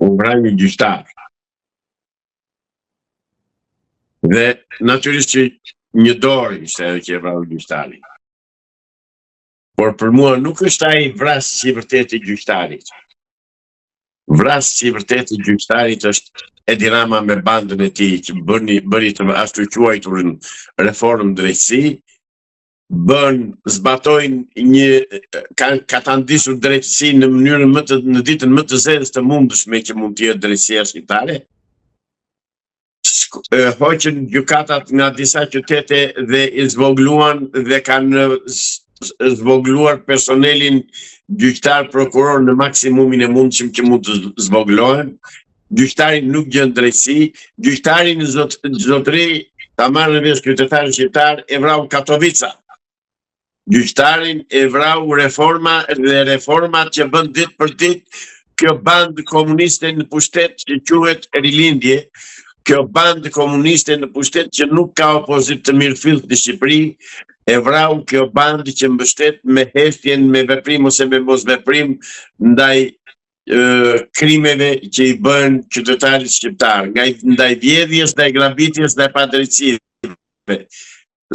u vra një gjyqtar. Dhe natyrisht që një dorë ishte edhe që e vrau gjyqtari. Por për mua nuk është ai vrasës i vërtet i gjyqtarit. Vrasës i vërtet i gjyqtarit është Edi Rama me bandën e tij që bëri të ashtu quajturën reformë drejtësi, zbatojnë ka ta ndisur drejtësi në mënyrën në ditën më të zezës të mundshme që mund të jetë drejtësia shqiptare. Hoqën gjykatat nga disa qytete dhe i zvogluan dhe kanë zvogluar personelin gjyqtar prokuror në maksimumin e mundshëm që mund të zvoglohen. Gjyqtarin nuk gjen drejtësi, gjyqtarin zotëri ta marrë në vesh qytetarin shqiptar e vrau Katovica. Gjyqtarin e vrau reforma dhe reformat që bën ditë për ditë kjo bandë komuniste në pushtet që quhet Rilindje, kjo bandë komuniste në pushtet që nuk ka opozit të mirëfillt në Shqipëri, e vrau kjo bandë që mbështet me heshtjen, me veprim ose me mos veprim ndaj krimeve që i bën qytetarit shqiptar, ndaj vjedhjes, ndaj grabitjes, ndaj padrejtësive.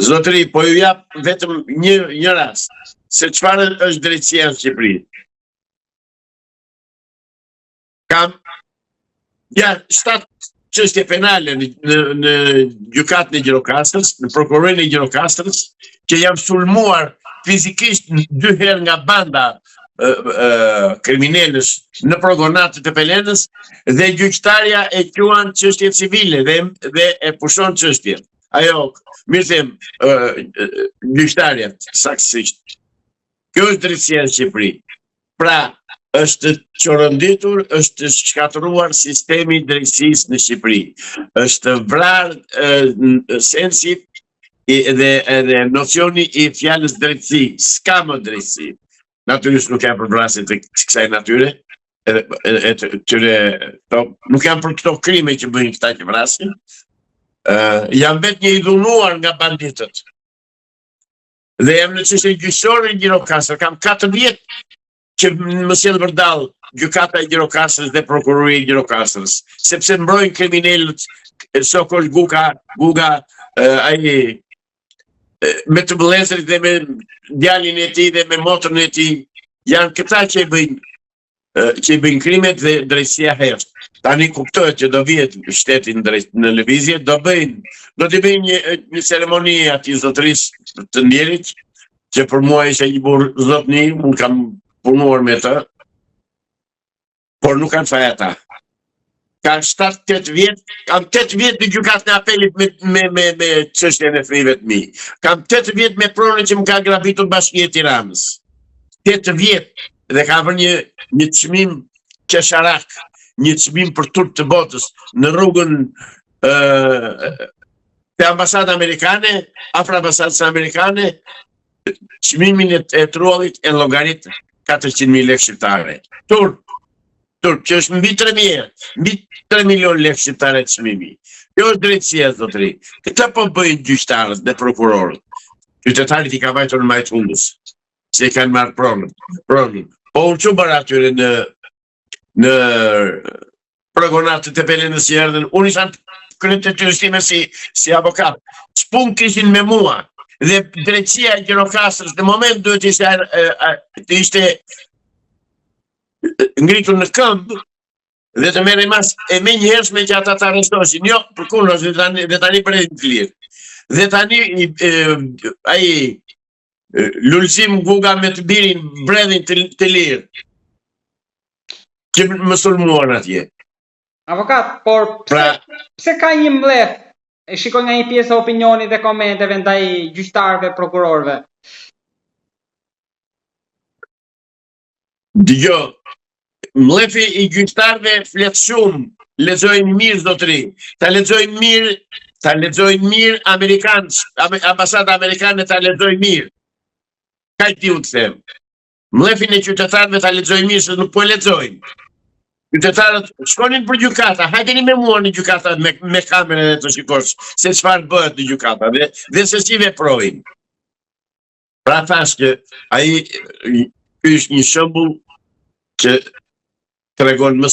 Zotëri, po ju jap vetëm një rast, se çfarë është drejtësia në Shqipëri. Kam 7 çështje penale në gjykatën e Gjirokastrës, në prokurorin e Gjirokastrës, që janë sulmuar fizikisht 2 herë nga banda kriminalës në progonatët e Pelenës, dhe gjyqtarja e quan çështje civile dhe e pushon çështjen. Ajo, mirë them, gjyqtarja, saktësisht. Kjo është drejtësia në Shqipëri. Pra, është çorënditur, është shkatëruar sistemi i drejtësisë në Shqipëri. Është vrarë sensi dhe nocioni i fjalës drejtësi. S'ka më drejtësi. Natyrisht nuk janë për vrasje të kësaj natyre, nuk janë për këto krime që bëjnë këta që vrasin, janë vetë një i dhunuar nga banditët. Dhe jam në çështje gjyqësore në Gjirokastër, kam 4 vjet që më sjell vërdall gjykata e Gjirokastrës dhe prokuroria e Gjirokastrës, sepse mbrojnë kriminalët, Sokol Guga, ai me të vëllezërit dhe me djalin e tij dhe me motrën e tij, janë këta që i bëjnë krimet dhe drejtësia hesht. Tani kuptohet që do vihet shtetin në lëvizje, do t'i bëjnë një ceremoni atij zotërisë të ndjerit, që për mua ishte një burr zotëni, unë kam punuar me të, por nuk kanë faj ata. Kam 7-8 vjet, kam 8 vjet në gjykatën e apelit me çështjen e fëmijëve të mi. Kam 8 vjet me pronën që më ka gravitur Bashkia e Tiranës. 8 vjet dhe ka vënë një çmim qesharak, një çmim për turp të botës në rrugën te ambasadë amerikane, afër ambasadës amerikane, çmimin e trollit e llogarit 400.000 lekë shqiptare. Turp, që është mbi 3 milion lekë shqiptare të çmimi. Kjo është drejtësia, zotëri. Këta po bëjnë gjyqtarët dhe prokurorët. Qytetarit i ka vajtur në majtë hundës, se i kanë marrë pronën. Po unë që bërë atyre në progonatët e Pelenës që erdhen, unë ishan kryet të tyristime si avokat. Ç'punë kishin me mua, dhe drejtësia e Gjirokastrës në moment duhet ishte ngritur në këmbë dhe të merrej mas e menjëhershme që ata të arrestoshin. Jo, për kundër, dhe tani bëhet të lirë. Dhe tani ai Lulzim Guga me të birin bredhin të lirë që më sulmuan atje. Avokat, por pse ka një mbledh? E shikoj nga një pjesë e opinionit dhe komenteve ndaj gjyqtarëve, prokurorëve. Dëgjoj, mbledhi i gjyqtarëve flet shumë, lexojnë mirë zotëri, ta lexojnë mirë amerikanë, ambasada amerikane ta lexojnë mirë. Ka ti u të them. Mbledhin e qytetarëve ta lexojnë mirë, se nuk po e lexojnë. Qytetarët shkonin për gjykata, hajdeni me mua në gjykata me kamerën e të shikosh se çfarë bëhet në gjykata dhe se si veprojnë. Pra thash që ai ky është një shembull që tregon më